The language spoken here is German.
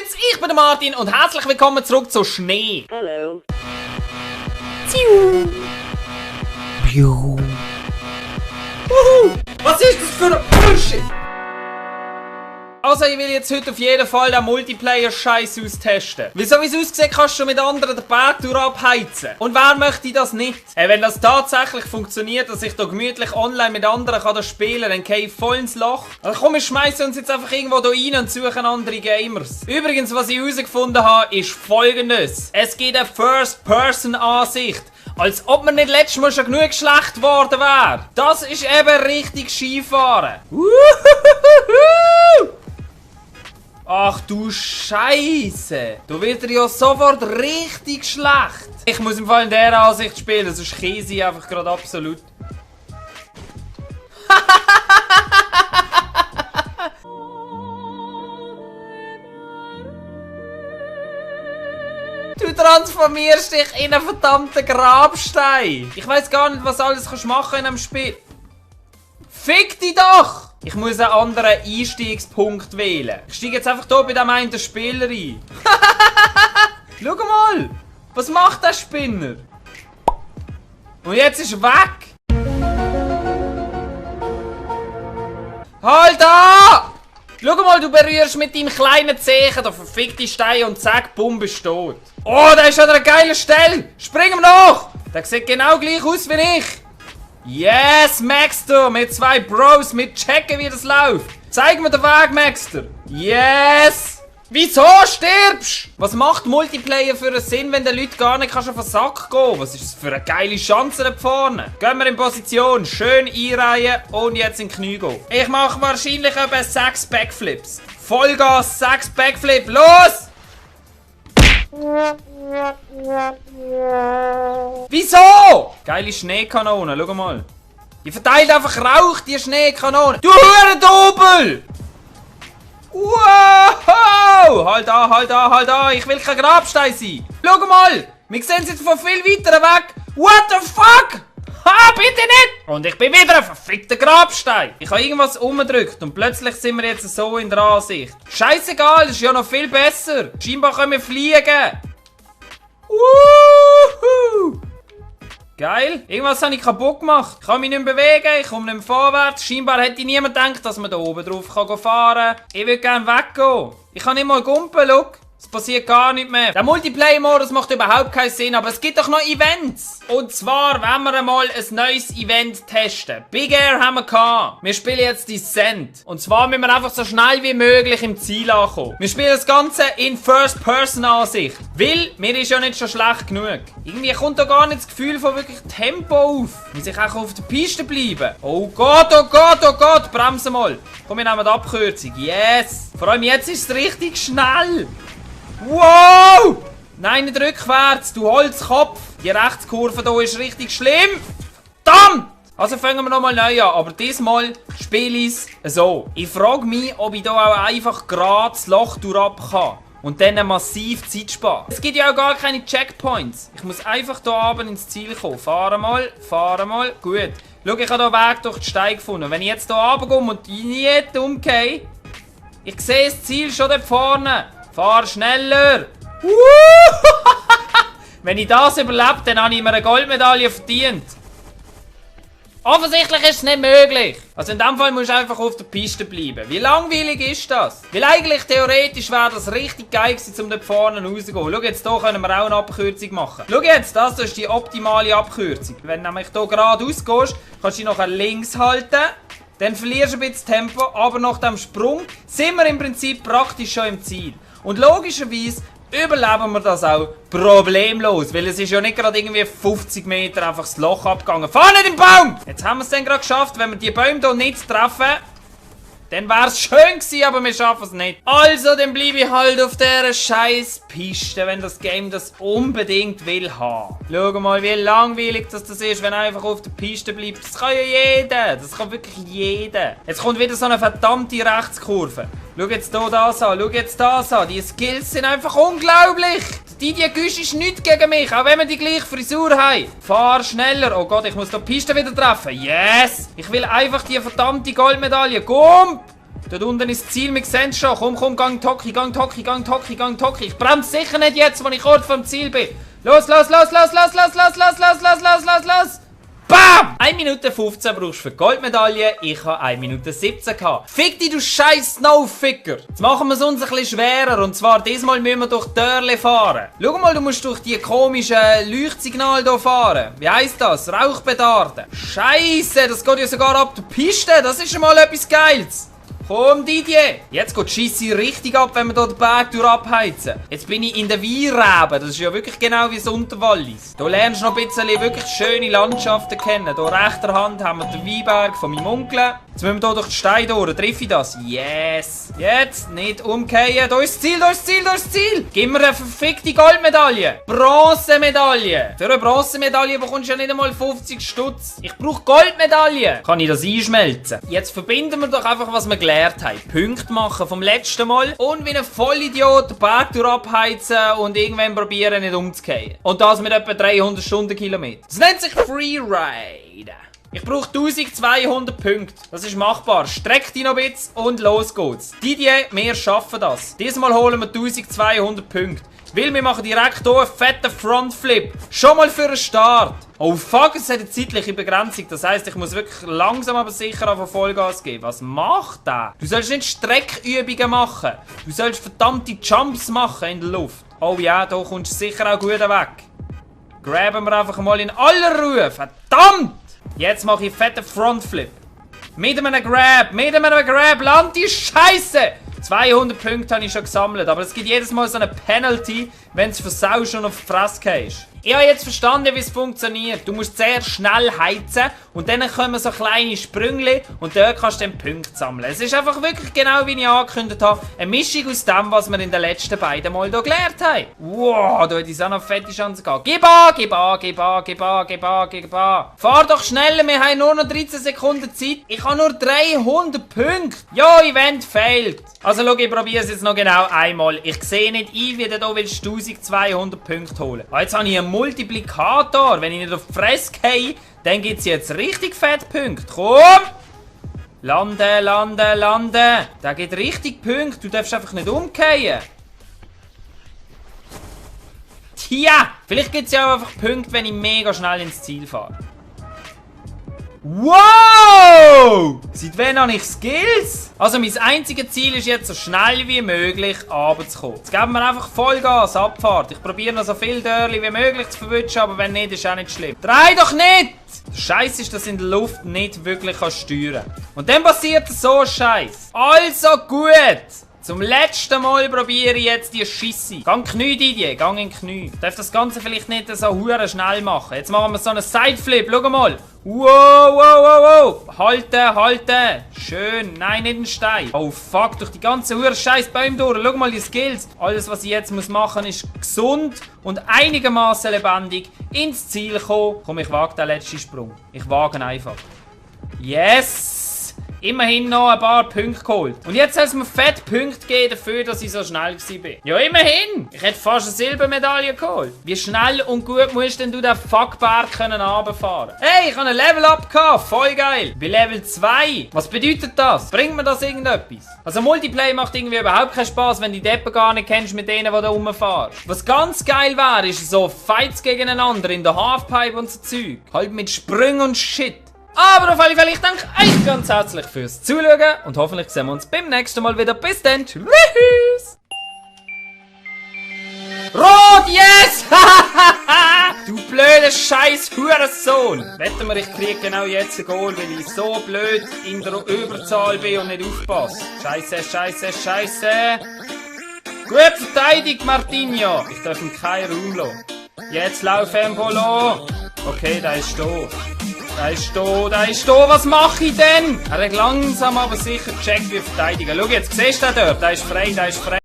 Grüezi, ich bin der Martin und herzlich willkommen zurück zu Schnee. Hallo. Was ist das für ein Bullshit? Also, ich will jetzt heute auf jeden Fall den Multiplayer-Scheiß austesten. Weil so wie es aussieht, kannst du mit anderen den Berg abheizen. Und wer möchte das nicht? Wenn das tatsächlich funktioniert, dass ich da gemütlich online mit anderen kann das spielen, dann gehe ich voll ins Loch. Also komm, wir schmeißen uns jetzt einfach irgendwo da rein und suchen andere Gamers. Übrigens, was ich herausgefunden habe, ist Folgendes. Es gibt eine First-Person-Ansicht. Als ob man nicht letztes Mal schon genug schlecht geworden wäre. Das ist eben richtig Skifahren. Ach du Scheiße! Da wird er ja sofort richtig schlecht. Ich muss im Fall in dieser Ansicht spielen, sonst käse ich einfach gerade absolut. Du transformierst dich in einen verdammten Grabstein. Ich weiß gar nicht, was alles kannst machen in einem Spiel. Fick dich doch! Ich muss einen anderen Einstiegspunkt wählen. Ich steige jetzt einfach hier bei dem einen Spieler ein. Schau mal! Was macht der Spinner? Und jetzt ist er weg! Halt da! Schau mal, du berührst mit deinem kleinen Zehen den verfickten Stein und zack, bumm, bist du tot. Oh, der ist an einer geilen Stelle! Spring ihm nach! Der sieht genau gleich aus wie ich! Yes, Maxter! Mit zwei Bros, mit checken, wie das läuft. Zeig mir den Weg, Maxter. Yes! Wieso stirbst? Was macht Multiplayer für einen Sinn, wenn den Leuten gar nicht auf den Sack gehen? Was ist das für eine geile Chance da vorne? Gehen wir in Position, schön einreihen und jetzt in die Knie gehen. Ich mache wahrscheinlich etwa 6 Backflips. Vollgas, 6 Backflip, los! Wieso? Geile Schneekanone, schau mal. Die verteilt einfach Rauch, die Schneekanone. Du Hurendobel! Wow! Halt da, halt da, halt da. Ich will kein Grabstein sein. Schau mal. Wir sehen sie von viel weiter weg. What the fuck? Ha, bitte nicht! Und ich bin wieder ein verfickter Grabstein. Ich habe irgendwas umgedrückt und plötzlich sind wir jetzt so in der Ansicht. Scheißegal, das ist ja noch viel besser. Scheinbar können wir fliegen. Woohoo! Geil. Irgendwas habe ich kaputt gemacht. Ich kann mich nicht mehr bewegen, ich komme nicht mehr vorwärts. Scheinbar hätte niemand gedacht, dass man da oben drauf fahren kann. Ich würde gerne weggehen. Ich kann nicht mal gumpen, schau. Es passiert gar nicht mehr. Der Multiplayer-Modus macht überhaupt keinen Sinn, aber es gibt doch noch Events. Und zwar wollen wir einmal ein neues Event testen. Big Air haben wir gehabt. Wir spielen jetzt Descent. Und zwar müssen wir einfach so schnell wie möglich im Ziel ankommen. Wir spielen das Ganze in First-Person-Ansicht. Weil, mir ist ja nicht schon schlecht genug. Irgendwie kommt da gar nicht das Gefühl von wirklich Tempo auf. Muss ich auch auf der Piste bleiben. Oh Gott, oh Gott, oh Gott. Bremse mal. Komm, wir nehmen die Abkürzung. Yes. Vor allem jetzt ist es richtig schnell. Wow! Nein, nicht rückwärts, du Holzkopf! Die Rechtskurve hier ist richtig schlimm! Verdammt! Also fangen wir nochmal neu an, aber diesmal spiele ich es so. Ich frage mich, ob ich hier auch einfach gerade das Loch durchab kann. Und dann massiv Zeit sparen. Es gibt ja auch gar keine Checkpoints. Ich muss einfach hier oben ins Ziel kommen. Fahren mal. Gut. Schau, ich habe hier einen Weg durch die Steine gefunden. Wenn ich jetzt hier runterkomme und nicht umgehe, ich sehe das Ziel schon dort vorne. Fahr schneller! Wenn ich das überlebe, dann habe ich mir eine Goldmedaille verdient. Offensichtlich ist es nicht möglich. Also in dem Fall musst du einfach auf der Piste bleiben. Wie langweilig ist das? Weil eigentlich theoretisch wäre das richtig geil gewesen, um dort vorne rauszugehen. Schau jetzt, hier können wir auch eine Abkürzung machen. Schau jetzt, das ist die optimale Abkürzung. Wenn du nämlich hier geradeaus gehst, kannst du dich nachher links halten. Dann verlierst du ein bisschen Tempo, aber nach dem Sprung sind wir im Prinzip praktisch schon im Ziel. Und logischerweise überleben wir das auch problemlos, weil es ist ja nicht gerade irgendwie 50 Meter einfach das Loch abgegangen. Fahr nicht im Baum! Jetzt haben wir es dann gerade geschafft, wenn wir die Bäume hier nicht treffen, dann wäre es schön gewesen, aber wir schaffen es nicht. Also, dann bleibe ich halt auf dieser scheiß Piste, wenn das Game das unbedingt will haben. Schau mal, wie langweilig das ist, wenn einfach auf der Piste bleibt. Das kann ja jeder. Das kann wirklich jeder. Jetzt kommt wieder so eine verdammte Rechtskurve. Schau jetzt hier das an, schau jetzt das an. Die Skills sind einfach unglaublich. Die Güsch ist nichts gegen mich, auch wenn wir die gleiche Frisur haben. Fahr schneller. Oh Gott, ich muss die Piste wieder treffen. Yes! Ich will einfach die verdammte Goldmedaille. Komm! Dort unten ist das Ziel, wir sehen es schon. Komm, gang Toki. Ich bremse sicher nicht jetzt, wenn ich kurz vom Ziel bin. Los. Bam! 1 Minute 15 brauchst du für die Goldmedaille. Ich habe 1 Minute 17 gehabt. Fick dich, du scheiß Snowficker! Jetzt machen wir es uns ein bisschen schwerer. Und zwar, diesmal müssen wir durch Dörle fahren. Schau mal, du musst durch die komischen Leuchtsignale hier fahren. Wie heisst das? Rauchbedarden. Scheiße, das geht ja sogar ab der Piste. Das ist schon mal etwas Geiles. Komm, Didier! Jetzt geht die Scheisse richtig ab, wenn wir hier den Berg durchheizen. Jetzt bin ich in der Weinreben. Das ist ja wirklich genau wie das Unterwallis. Hier lernst du noch ein bisschen wirklich schöne Landschaften kennen. Hier rechter Hand haben wir den Weinberg von meinem Onkel. Jetzt müssen wir hier durch die Steine durch. Triff ich das? Yes! Jetzt nicht umkehren. Da ist das Ziel! Gib mir eine verfickte Goldmedaille! Bronzemedaille! Für eine Bronzemedaille bekommst du ja nicht einmal 50 Stutz. Ich brauche Goldmedaille! Kann ich das einschmelzen? Jetzt verbinden wir doch einfach, was wir gelernt haben. Punkte machen vom letzten Mal und wie ein Vollidiot den Berg durchheizen und irgendwann probieren, nicht umzukehren. Und das mit etwa 300 Stundenkilometer. Das nennt sich Freeride. Ich brauche 1200 Punkte. Das ist machbar. Streck dich noch ein bisschen und los geht's. Didier, wir schaffen das. Diesmal holen wir 1200 Punkte. Weil wir machen direkt hier einen fetten Frontflip. Schon mal für einen Start. Oh fuck, es hat eine zeitliche Begrenzung. Das heisst, ich muss wirklich langsam aber sicher auf Vollgas geben. Was macht der? Du sollst nicht Streckübungen machen. Du sollst verdammte Jumps machen in der Luft. Oh ja, da kommst du sicher auch gut weg. Graben wir einfach mal in aller Ruhe. Verdammt! Jetzt mache ich einen fetten Frontflip. Mit einem Grab, land die Scheiße! 200 Punkte habe ich schon gesammelt, aber es gibt jedes Mal so eine Penalty, wenn du versaust und auf die Fresse gehst. Ich habe jetzt verstanden, wie es funktioniert. Du musst sehr schnell heizen und dann kommen so kleine Sprünge und dort kannst du dann Punkte sammeln. Es ist einfach wirklich genau wie ich angekündigt habe, eine Mischung aus dem, was wir in den letzten beiden Mal hier gelernt haben. Wow, da hätte ich auch noch fette Chance gehabt. Gib an. Fahr doch schneller, wir haben nur noch 13 Sekunden Zeit. Ich habe nur 300 Punkte. Ja, Event fehlt. Also schau, ich probiere es jetzt noch genau einmal. Ich sehe nicht ein, wie du hier 1200 Punkte holen. Jetzt habe ich einen Multiplikator. Wenn ich nicht auf die Fresse gehe, dann gibt es jetzt richtig fette Punkte. Komm! Landen. Der gibt richtig Punkte. Du darfst einfach nicht umkehren. Tja! Vielleicht gibt es ja auch einfach Punkte, wenn ich mega schnell ins Ziel fahre. Wow! Seit wann habe ich Skills? Also mein einziges Ziel ist jetzt so schnell wie möglich runterzukommen. Jetzt geben wir einfach Vollgas, Abfahrt. Ich probiere noch so viel Dörli wie möglich zu verwutschen, aber wenn nicht, ist auch nicht schlimm. Dreh doch nicht! Der Scheiß ist, dass in der Luft nicht wirklich steuern kann. Und dann passiert so Scheiß. Also gut! Zum letzten Mal probiere ich jetzt die Scheisse. Gang Knie, Didier, gang in Knie. Ich darf das Ganze vielleicht nicht so hure schnell machen. Jetzt machen wir so einen Sideflip, schau mal. Wow. Halten. Schön. Nein, nicht einen Stein. Oh fuck, durch die ganze hure scheiß Bäume durch. Schau mal die Skills. Alles, was ich jetzt machen muss, ist gesund und einigermaßen lebendig ins Ziel kommen. Komm, ich wage den letzten Sprung. Ich wage ihn einfach. Yes! Immerhin noch ein paar Punkte geholt. Und jetzt soll es mir fett Punkte geben dafür, dass ich so schnell war. Ja, immerhin! Ich hätte fast eine Silbermedaille geholt. Wie schnell und gut musst denn du den Fuckberg runterfahren? Hey, ich habe ein Level-Up gehabt. Voll geil. Bei Level 2. Was bedeutet das? Bringt mir das irgendetwas? Also Multiplayer macht irgendwie überhaupt keinen Spaß, wenn du die Deppen gar nicht kennst mit denen, die da rumfahren. Was ganz geil wäre, ist so Fights gegeneinander in der Halfpipe und so Zeug. Halt mit Sprüngen und Shit. Aber auf alle Fälle, ich danke euch ganz herzlich fürs Zuschauen und hoffentlich sehen wir uns beim nächsten Mal wieder. Bis dann. Tschüss. Rot, yes! Du blöder scheiß Hurensohn! Wetten wir, ich krieg genau jetzt ein Goal, weil ich so blöd in der Überzahl bin und nicht aufpasse. Scheiße. Gut verteidigt, Martinho. Ich darf ihm keinen Raum lassen. Jetzt lauf Empolo. Okay, da ist da. Was mache ich denn? Er hat langsam aber sicher gecheckt, wie verteidigen. Schau, jetzt siehst du den dort. Der ist frei.